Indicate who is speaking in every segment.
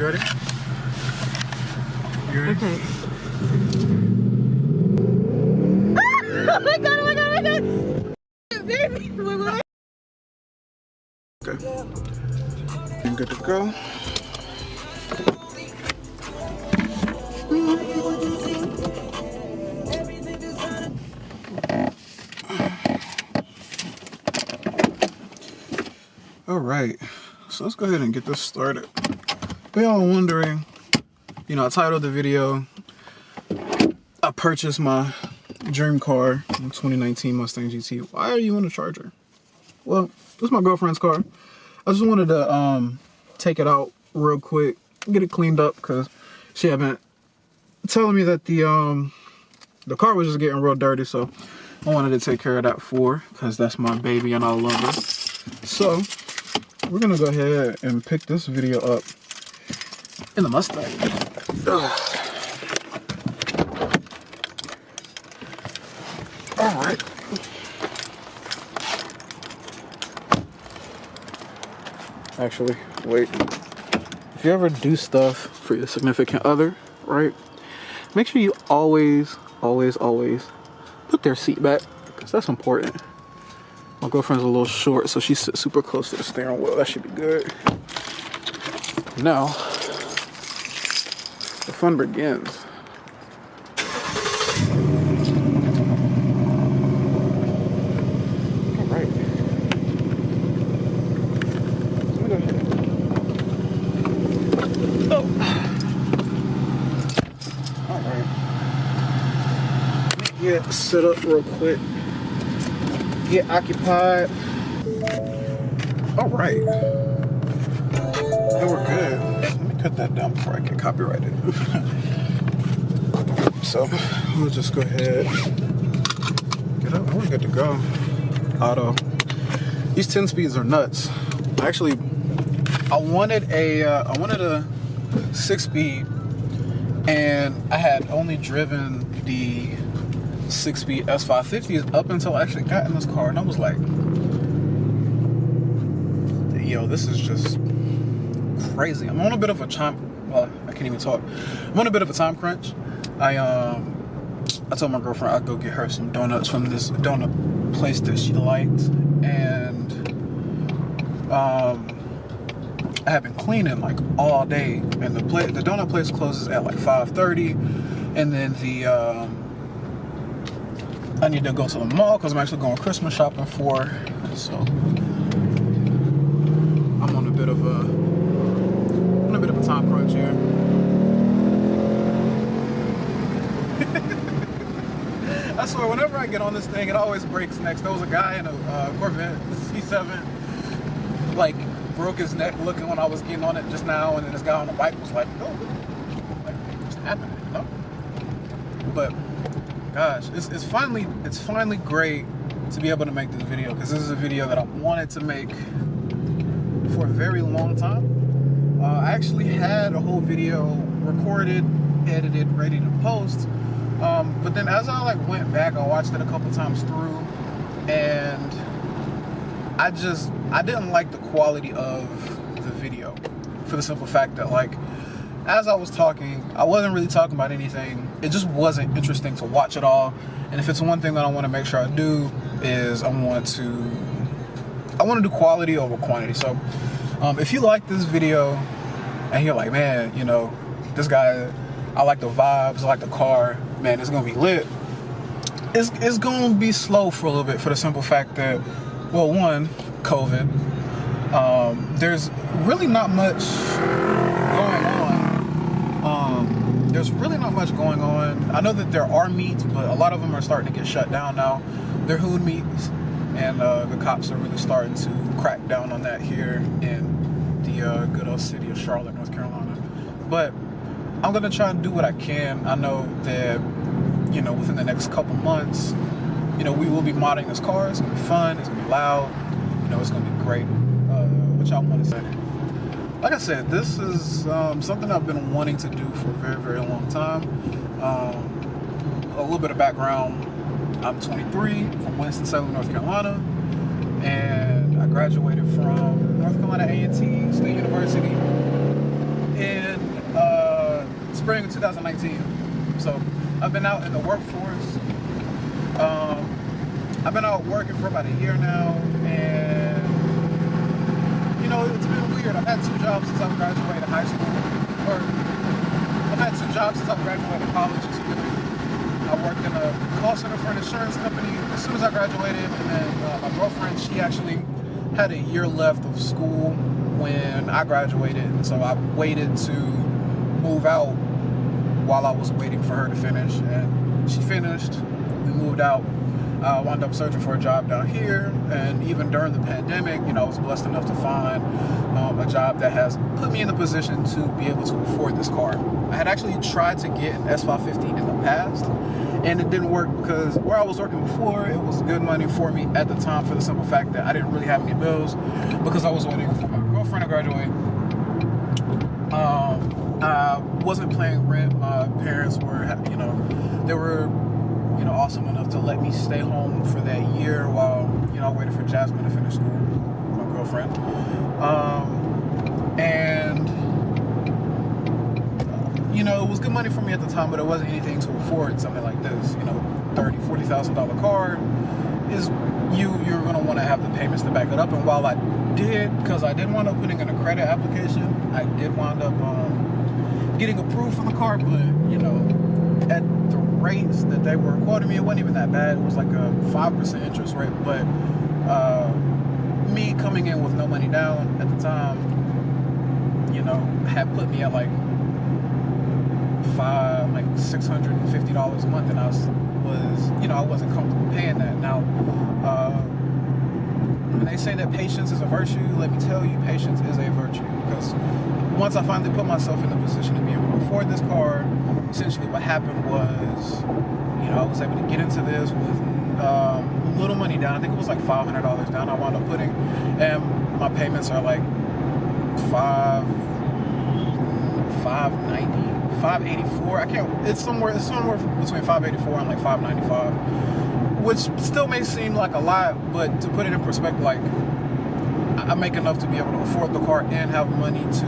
Speaker 1: You ready? You ready?
Speaker 2: Okay. Oh my god, oh my god, oh my god! Baby! Wait.
Speaker 1: Okay. I'm good to go. Alright, so let's go ahead and get this started. For y'all wondering, you know, I titled the video, I purchased my dream car in 2019 Mustang GT. Why are you on a charger? Well, this is my girlfriend's car. I just wanted to take it out real quick, get it cleaned up, because she had been telling me that the car was just getting real dirty, so I wanted to take care of that for her, because that's my baby and I love her. So we're gonna go ahead and pick this video up in the Mustang. All right. Actually, wait. If you ever do stuff for your significant other, right? Make sure you always put their seat back, because that's important. My girlfriend's a little short, so she sits super close to the steering wheel. That should be good. Now, the fun begins. All right. Let me go ahead. Oh. All right. Let me get set up real quick. Get occupied. All right. And we're good. Let me cut that down before I get copyrighted. So we'll just go ahead. Get up. We're good to go. Auto. These 10 speeds are nuts. Actually, I wanted a 6-speed, and I had only driven the 6-speed S550s up until I actually got in this car, and I was like, yo, this is just crazy. I'm on a bit of a well, I can't even talk. I'm on a bit of a time crunch. I told my girlfriend I'd go get her some donuts from this donut place that she liked, and I have been cleaning like all day, and the donut place closes at like 5:30, and then I need to go to the mall because I'm actually going Christmas shopping for her. So I'm on a bit of a time crunch here. I swear, whenever I get on this thing, it always breaks necks. There was a guy in a Corvette C7, like, broke his neck looking when I was getting on it just now, and then this guy on the bike was like, "Oh, like, what's happening?" No, but gosh, it's finally great to be able to make this video, because this is a video that I wanted to make for a very long time. I actually had a whole video recorded, edited, ready to post, but then as I like went back, I watched it a couple times through, and I didn't like the quality of the video, for the simple fact that, like, as I was talking, I wasn't really talking about anything. It just wasn't interesting to watch at all. And if it's one thing that I want to make sure I do, is I want to do quality over quantity. So if you like this video and you're like, man, you know, this guy, I like the vibes, I like the car, man, it's gonna be lit. It's gonna be slow for a little bit, for the simple fact that, well, one, COVID. There's really not much going on. There's really not much going on. I know that there are meets, but a lot of them are starting to get shut down now. They're hood meets, and the cops are really starting to crack down on that here in the good old city of Charlotte, North Carolina. But I'm gonna try and do what I can. I know that, you know, within the next couple months, you know, we will be modding this car. It's gonna be fun. It's gonna be loud. You know, it's gonna be great. What y'all want to say? Like I said, this is something I've been wanting to do for a very, very long time. A little bit of background. I'm 23, from Winston-Salem, North Carolina, and I graduated from North Carolina A&T State University in spring of 2019. So I've been out in the workforce. I've been out working for about a year now, and you know, it's been weird. I've had 2 jobs since I graduated high school, or I've had 2 jobs since I graduated college. Excuse me. I worked in a call center for an insurance company as soon as I graduated, and then my girlfriend, she actually had a year left of school when I graduated, and so I waited to move out while I was waiting for her to finish, and she finished. We moved out. I wound up searching for a job down here, and even during the pandemic, you know, I was blessed enough to find a job that has put me in the position to be able to afford this car. I had actually tried to get an S550 in the past, and it didn't work because where I was working before, it was good money for me at the time, for the simple fact that I didn't really have any bills because I was waiting for my girlfriend to graduate. I wasn't paying rent. My parents were, you know, they were, you know, awesome enough to let me stay home for that year while, you know, I waited for Jasmine to finish school, my girlfriend. You know, it was good money for me at the time, but it wasn't anything to afford something like this. You know, $30,000-$40,000 car is, you're going to want to have the payments to back it up. And while I did, because I did wind up putting in a credit application, I did wind up getting approved for the car, but, you know, at the rates that they were quoting me, it wasn't even that bad. It was like a 5% interest rate, but me coming in with no money down at the time, you know, had put me at like $650 a month, and I was, you know, I wasn't comfortable paying that. Now, when they say that patience is a virtue, let me tell you, patience is a virtue, because once I finally put myself in the position to be able to afford this car, essentially what happened was, you know, I was able to get into this with little money down. I think it was like $500 down I wound up putting, and my payments are like $584. I can't. It's somewhere between $584 and like $595, which still may seem like a lot, but to put it in perspective, like, I make enough to be able to afford the car and have money to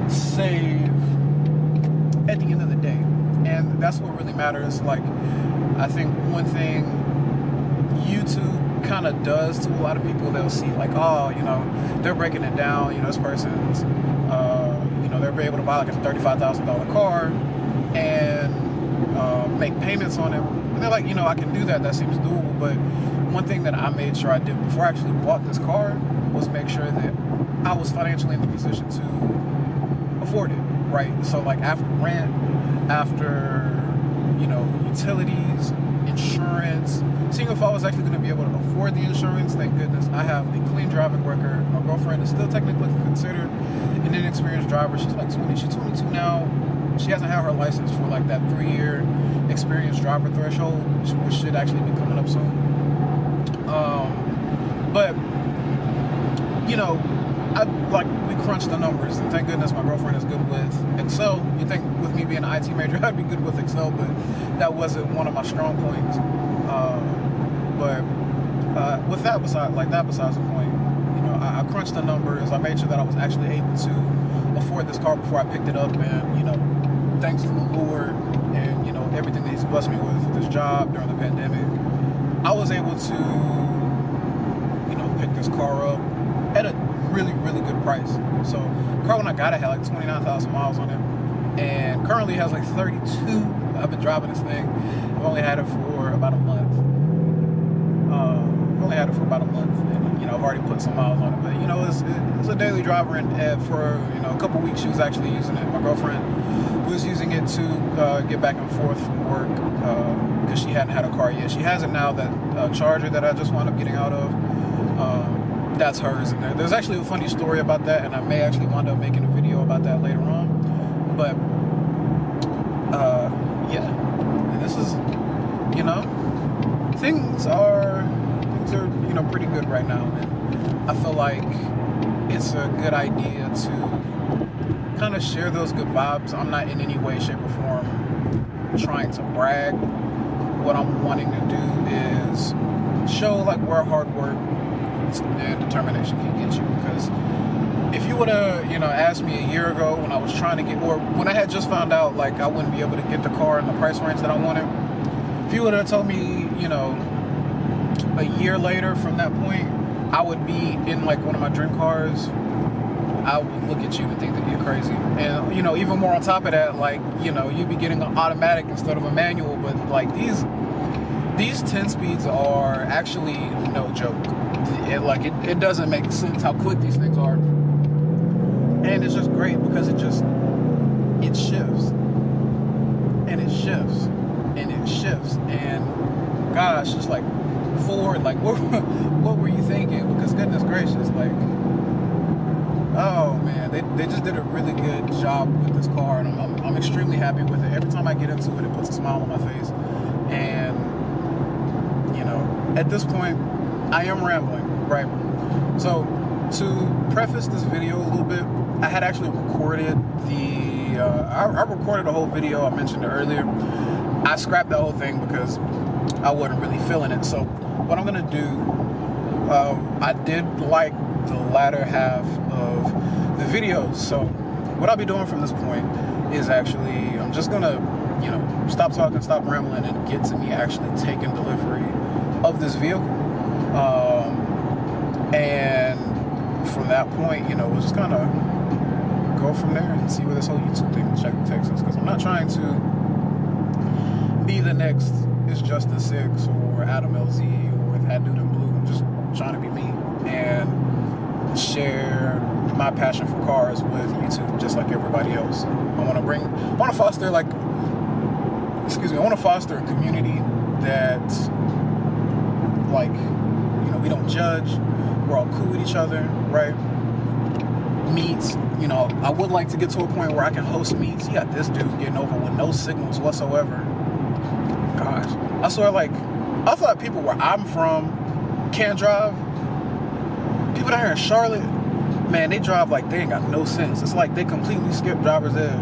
Speaker 1: save at the end of the day, and that's what really matters. Like, I think one thing YouTube kind of does to a lot of people, they'll see like, oh, you know, they're breaking it down, you know, this person's you know, they're able to buy like a $35,000 car and make payments on it, and they're like, you know, I can do that, that seems doable. But one thing that I made sure I did before I actually bought this car was make sure that I was financially in the position to afford it, right? So like, after rent, after, you know, utilities, insurance, seeing if I was actually going to be able to afford the insurance. Thank goodness I have a clean driving record. My girlfriend is still technically considered an inexperienced driver. She's like 20, she's 22 now. She hasn't had her license for like that 3-year experienced driver threshold, which should actually be coming up soon. But, you know, we crunched the numbers, and thank goodness my girlfriend is good with Excel. You think with me being an IT major, I'd be good with Excel, but that wasn't one of my strong points. With that besides the point, you know, I crunched the numbers. I made sure that I was actually able to afford this car before I picked it up, and, you know, thanks to the Lord and, you know, everything that He's blessed me with this job during the pandemic, I was able to, you know, pick this car up at a really, really good price. So the car when I got it had like 29,000 miles on it, and currently has like 32. I've been driving this thing. I've only had it for about a month. And, you know, I've already put some miles on it. But, you know, it's a daily driver, and for, you know, a couple weeks she was actually using it. My girlfriend was using it to get back and forth from work because she hadn't had a car yet. She has it now, that Charger that I just wound up getting out of. That's hers. And there's actually a funny story about that, and I may actually wind up making a video about that later on. But yeah, and this is, you know, things are, you know, pretty good right now, and I feel like it's a good idea to kind of share those good vibes. I'm not in any way, shape, or form trying to brag. What I'm wanting to do is show like where hard work and determination can get you, because if you would have, you know, asked me a year ago when I was trying to get, or when I had just found out like I wouldn't be able to get the car in the price range that I wanted, if you would have told me, you know, a year later from that point, I would be in like one of my dream cars, I would look at you and think that you're crazy. And, you know, even more on top of that, like, you know, you'd be getting an automatic instead of a manual, but like these 10 speeds are actually no joke. It doesn't make sense how quick these things are. And it's just great because it shifts. And it shifts. And it shifts. And gosh, just like Ford, like what were you thinking? Because goodness gracious, like, oh man, they just did a really good job with this car, and I'm extremely happy with it. Every time I get into it, it puts a smile on my face. And you know, at this point, I am rambling, right? So to preface this video a little bit, I had actually recorded I recorded the whole video. I mentioned it earlier. I scrapped the whole thing because I wasn't really feeling it. So what I'm gonna do, I did like the latter half of the videos. So what I'll be doing from this point is actually, I'm just gonna, you know, stop talking, stop rambling, and get to me actually taking delivery of this vehicle. And from that point, you know, we'll just kind of go from there and see where this whole YouTube thing takes us. Because I'm not trying to be the next It's Just a Six or Adam LZ or That Dude in Blue. I'm just trying to be me and share my passion for cars with YouTube, just like everybody else. I want to foster like, I want to foster a community that, like, you know, we don't judge. We're all cool with each other, right? Meets, you know, I would like to get to a point where I can host meets. You got this dude getting over with no signals whatsoever. Gosh, I swear, like, I feel like people where I'm from can't drive. People down here in Charlotte, man, they drive like they ain't got no sense. It's like they completely skip driver's ed.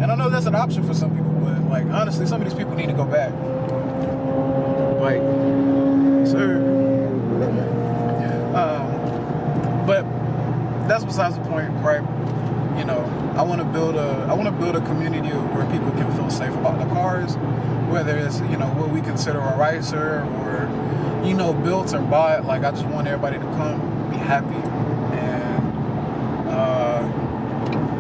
Speaker 1: And I know that's an option for some people, but like, honestly, some of these people need to go back. Like, sir. But that's besides the point, right? You know, I want to build a community where people can feel safe about the cars, whether it's, you know, what we consider a racer or, you know, built or bought. Like, I just want everybody to come, be happy, and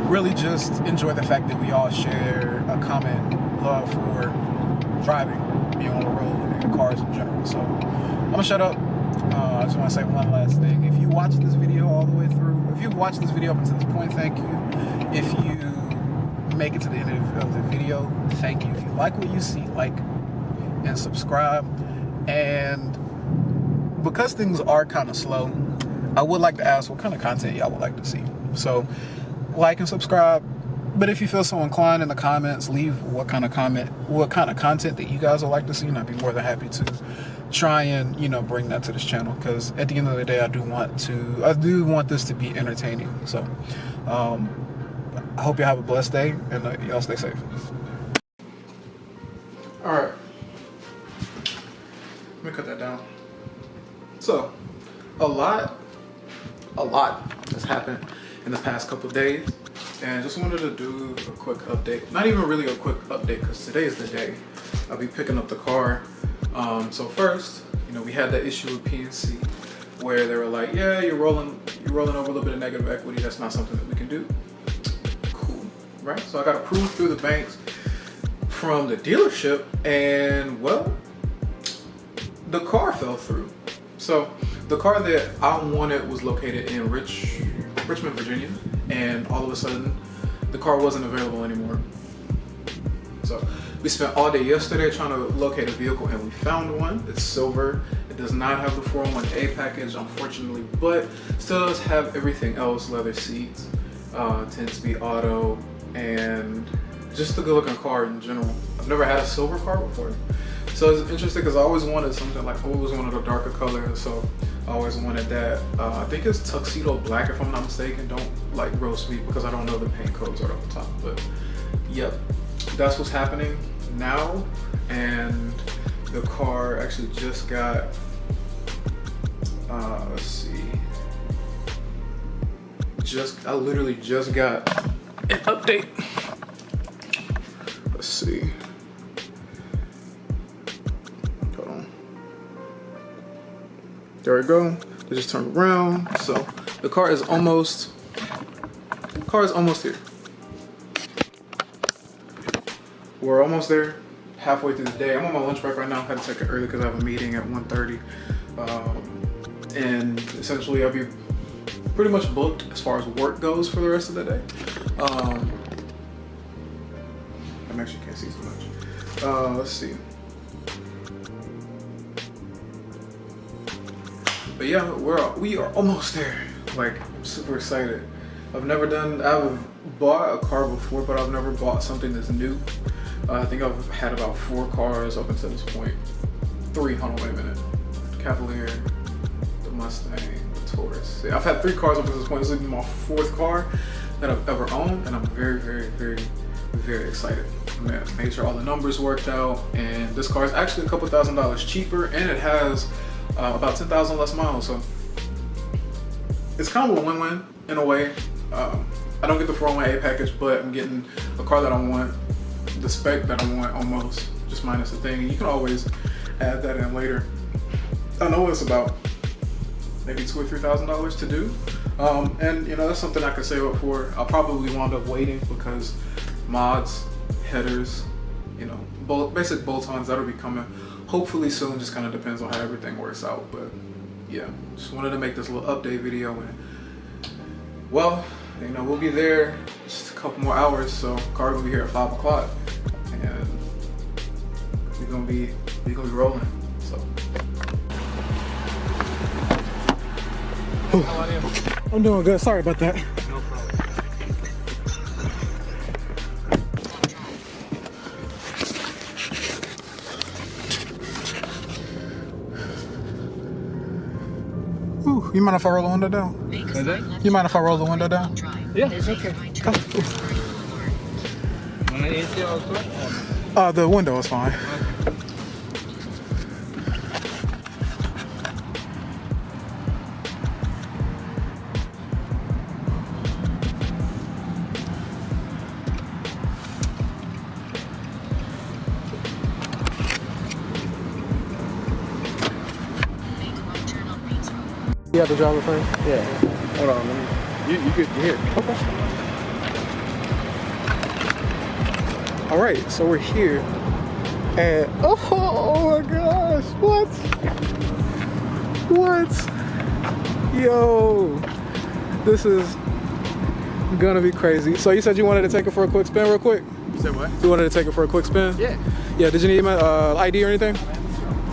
Speaker 1: really just enjoy the fact that we all share a common love for driving, being on the road, and cars in general. So I'm gonna shut up. I just want to say one last thing. If you watch this video all the way through, if you've watched this video up until this point, thank you. If you make it to the end of the video, thank you. If you like what you see, like and subscribe. And because things are kind of slow, I would like to ask what kind of content y'all would like to see. So like and subscribe. But if you feel so inclined, in the comments, leave what kind of content that you guys would like to see, and I'd be more than happy to try and, you know, bring that to this channel, because at the end of the day, I do want this to be entertaining. So I hope you have a blessed day, and y'all stay safe. All right, let me cut that down. So a lot has happened in the past couple of days, and just wanted to do a quick update. Not even really a quick update, because today is the day I'll be picking up the car. So first, you know, we had that issue with PNC where they were like, yeah, you're rolling over a little bit of negative equity. That's not something that we can do. Cool, right? So I got approved through the banks from the dealership, and well, the car fell through. So the car that I wanted was located in Richmond, Virginia, and all of a sudden the car wasn't available anymore. So we spent all day yesterday trying to locate a vehicle, and we found one. It's silver. It does not have the 401A package, unfortunately, but still does have everything else: leather seats, 10-speed auto, and just a good looking car in general. I've never had a silver car before, so it's interesting because I always wanted something like, I always wanted a darker color, so I always wanted that. I think it's tuxedo black, if I'm not mistaken. Don't like roast me because I don't know the paint codes right off the top, but yep, that's what's happening now. And the car actually just got let's see, literally just got an update. Let's see. Hold on. There we go. They just turned around. So the car is almost here. We're almost there. Halfway through the day. I'm on my lunch break right now. I had to take it early because I have a meeting at 1:30. And essentially I'll be pretty much booked as far as work goes for the rest of the day. I actually can't see so much. Let's see. But yeah, we are almost there. Like, I'm super excited. I've bought a car before, but I've never bought something that's new. I think I've had about 4 cars up until this point. 3, hold on, wait a minute. Cavalier, the Mustang, the Taurus. Yeah, I've had 3 cars up to this point. This is my 4th car that I've ever owned, and I'm very, very, very, very excited. I made sure all the numbers worked out, and this car is actually a couple $1,000s cheaper, and it has about 10,000 less miles, so it's kind of a win-win in a way. I don't get the 401A package, but I'm getting a car that I want, the spec that I want almost, just minus the thing. And you can always add that in later. I know it's about maybe $2,000 or $3,000 to do. And you know, that's something I can save up for. I'll probably wind up waiting because mods, headers, you know, basic bolt-ons, that'll be coming hopefully soon. Just kind of depends on how everything works out. But yeah, just wanted to make this little update video. And well, you know, we'll be there just a couple more hours, so car will be here at 5 o'clock, and we're gonna be rolling. So how are you? I'm doing good. Sorry about that. No problem. Ooh, you mind if I roll the window down? You mind if I roll the window down?
Speaker 3: Yeah, it's okay.
Speaker 1: The window is fine. You have the driver frame?
Speaker 3: Yeah. Hold on, let me. You good here.
Speaker 1: Okay. All right, so we're here, and oh my gosh, what? Yo, this is gonna be crazy. So you said you wanted to take it for a quick spin, real quick?
Speaker 3: You said what?
Speaker 1: You wanted to take it for a quick spin?
Speaker 3: Yeah.
Speaker 1: Yeah. Did you need my ID or anything?
Speaker 3: I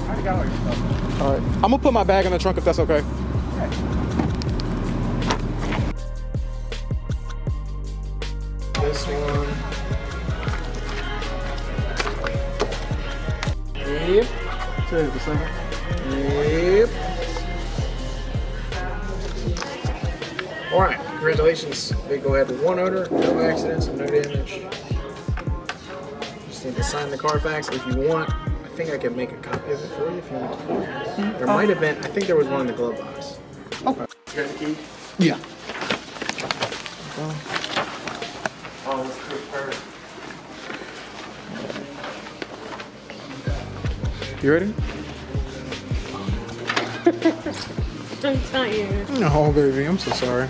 Speaker 3: already got all your stuff.
Speaker 1: All right. I'm gonna put my bag in the trunk if that's okay. This one.
Speaker 3: Yep.
Speaker 1: Say it a second.
Speaker 3: Yep. All right. Congratulations. They go ahead with 1 owner, no accidents, and no damage. Just need to sign the Carfax if you want. I think I can make a copy of it for you if you want to. There might have been. I think there was one in the glove box.
Speaker 1: Okay.
Speaker 3: You got the key?
Speaker 1: Yeah.
Speaker 3: Oh, let's do it first.
Speaker 1: You ready?
Speaker 2: I'm tired.
Speaker 1: No, baby, I'm so sorry.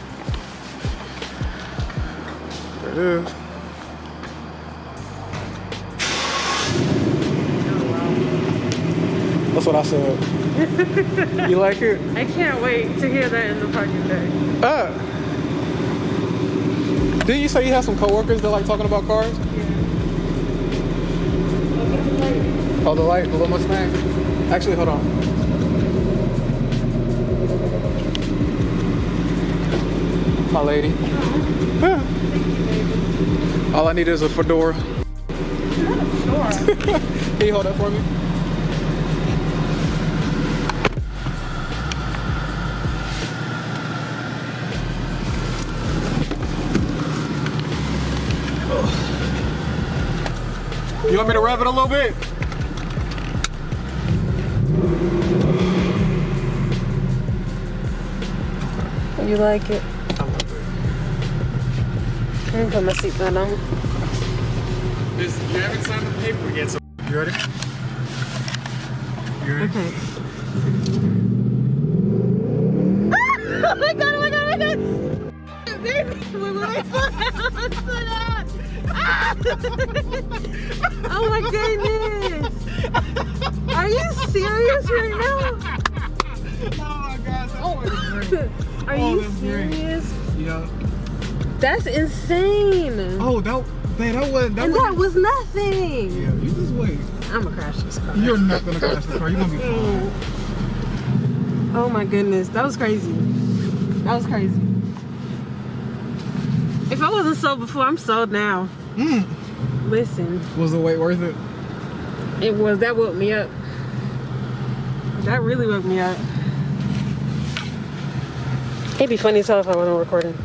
Speaker 1: There it is. That's what I said. You like it?
Speaker 2: I can't wait to hear that in the parking deck.
Speaker 1: Didn't you say you have some coworkers that like talking about cars?
Speaker 2: Yeah.
Speaker 1: Oh, the light, the little Mustang. Actually, hold on. My lady. All I need is a fedora.
Speaker 2: Not a fedora.
Speaker 1: Can you hold that for me? You want me to rev it a little bit?
Speaker 2: You like it?
Speaker 1: I love it.
Speaker 2: I'm gonna put my seatbelt on.
Speaker 3: Listen, you haven't signed the paper yet, so you ready? You ready?
Speaker 2: Okay. Oh my god, oh my god, oh my god! Baby, wait, slow down. Ah! Oh my goodness! Are you serious right now?
Speaker 1: Oh my gosh,
Speaker 2: Are you serious?
Speaker 1: Yeah.
Speaker 2: That's insane.
Speaker 1: Oh, that
Speaker 2: was nothing.
Speaker 1: Yeah, you just wait.
Speaker 2: I'm gonna crash this car.
Speaker 1: You're not gonna crash the car. You're gonna be fine.
Speaker 2: Oh my goodness, that was crazy. That was crazy. If I wasn't sold before, I'm sold now. Listen.
Speaker 1: Was the wait worth it?
Speaker 2: It was. That woke me up. That really woke me up. It'd be funny as hell if I wasn't recording.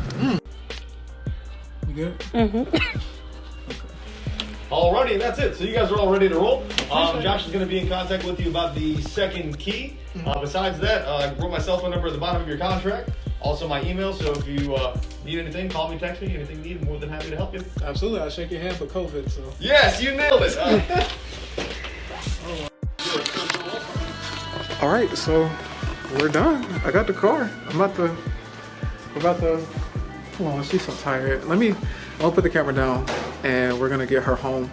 Speaker 1: You good?
Speaker 4: Alrighty, and that's it. So you guys are all ready to roll. Josh is going to be in contact with you about the second key. Besides that, I wrote my cell phone number at the bottom of your contract. Also my email, so if you need anything, call me, text me, anything you need, I'm more than happy to help you.
Speaker 1: Absolutely. I'll shake your hand for COVID, so.
Speaker 4: Yes, you nailed it.
Speaker 1: All right, so we're done. I got the car. I'm about to, hold on, she's so tired. I'll put the camera down and we're gonna get her home.